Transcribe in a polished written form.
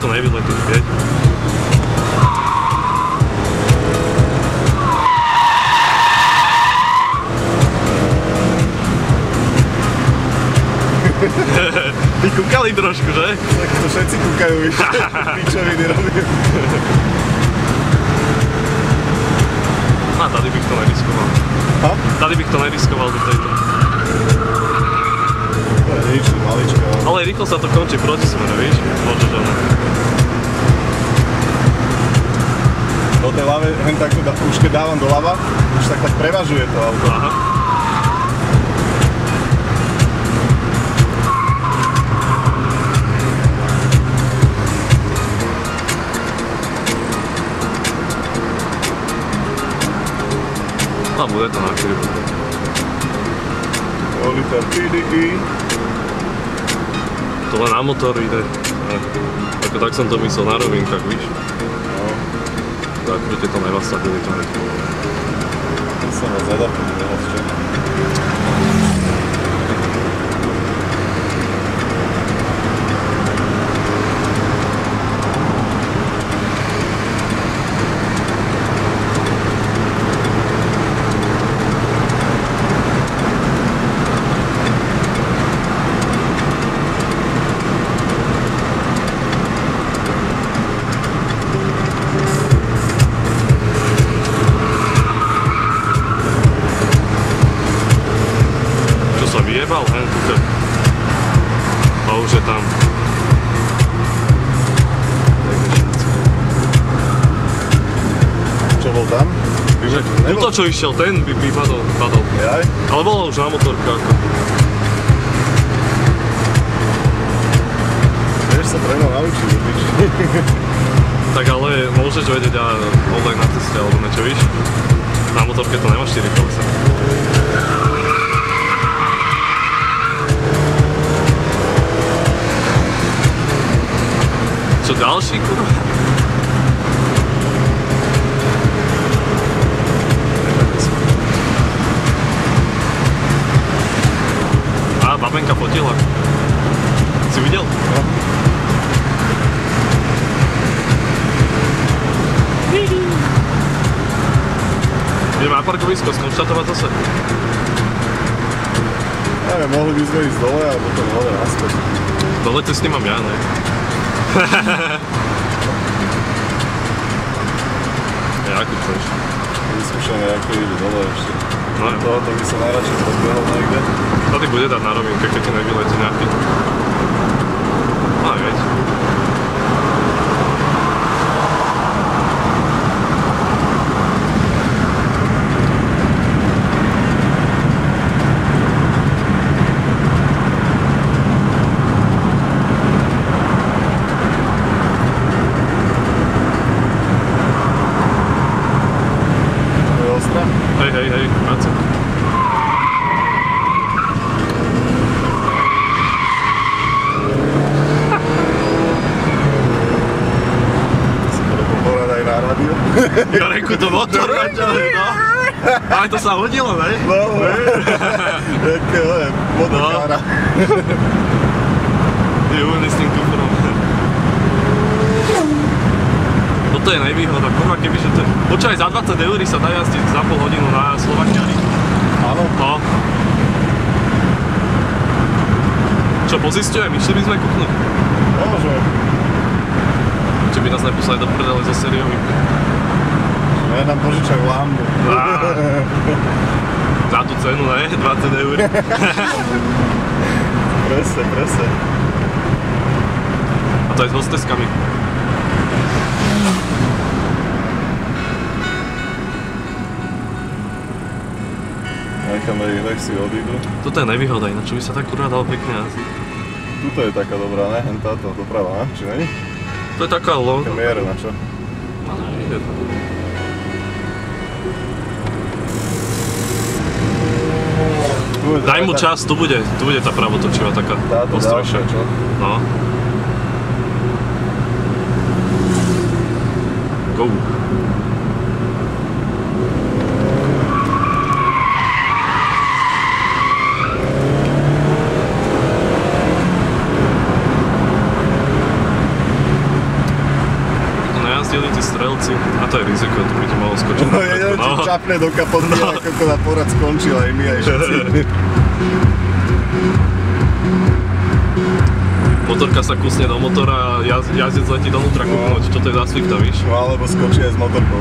to nevyletí, vieš? Ty kúkali trošku, že? Tak to všetci kúkajú, víš, pičoviny robím. A tady bych to neriskoval. Ha? Tady bych to neriskoval do tejto. To je nič, malička. Ale rýchlo sa to končí proti smeru, víš? Môže, že ne. Do tej ľave, hen takto, už keď dávam doľava, už tak prevažuje to auto. Aha. A bude to na chvíľu. Liter PDI. To len na motor ide. Ako tak som to myslel na rovinkách, víš? No. Tak proti to nevasadili to hneď. To som vás zadapil, teraz čo? Vyjebal, hen, kúka. A už je tam. Čo bol tam? Tuto čo išiel, ten by padol. Jaj? Ale bolo už na motorku ako. Vieš sa treba naučiť, víš? Tak ale môžeš vedieť aj online na ceste alebo niečo, víš? Na motorke to nemá 4 kolesa. Čo ďalší, kurva? Á, babenka fotila. Si videl? No. Ideme na parkovisko, skonštatovať zase. Neviem, mohli by sme ísť dole a potom hore naspäť. Dole cestne mám ja, ne? Jakú chceš? Vyskúšame, ako ide dole ešte. No jo. To by som najradšej podbehol niekde. Tady bude dať na rovinke, keď ti nevyletí nejaký. Aj veď. Hej, práce. Si to dopovedať aj na rádio. Jareku, to motor raďalej, no. Ale to sa hodilo, ne? No, jaké motokára. Je uvedený s tým kufrom. Toto je nevýhoda, kurva, kebyže to je... Počkaj, za 20 € sa dá jazdiť za pol hodinu na Slovakiari. Áno. No. Čo, pozisťujem, išli by sme kúknuť? Môžeme. Či by nás neposlali do prdele zo sériovým. Ja nám požičaj Lambu. Za tú cenu, ne? 20 €. Presne. A to aj s hosteskami. Necháme ich, nech si odídu. Toto je nevýhoda, ináč čo by sa tak kurva dalo pekne jazdiť. Tuto je taká dobrá, ne? Hen táto doprava, ne? Či není? To je taká long. Taká mierna, čo? Ide to. Daj mu čas, tu bude tá pravotočivá taká táto ostrejšia. ďalšia, čo? No. Go. A to je riziko, to by ti mohlo skočiť. No ja neviem, či čapne do kapotky, ako na porad skončil aj my, aj všetci. Motorka sa kusne do motora a jazdec letí donútra kúknuť, čo to je za Swifta, víš? No alebo skočí aj s motorkou.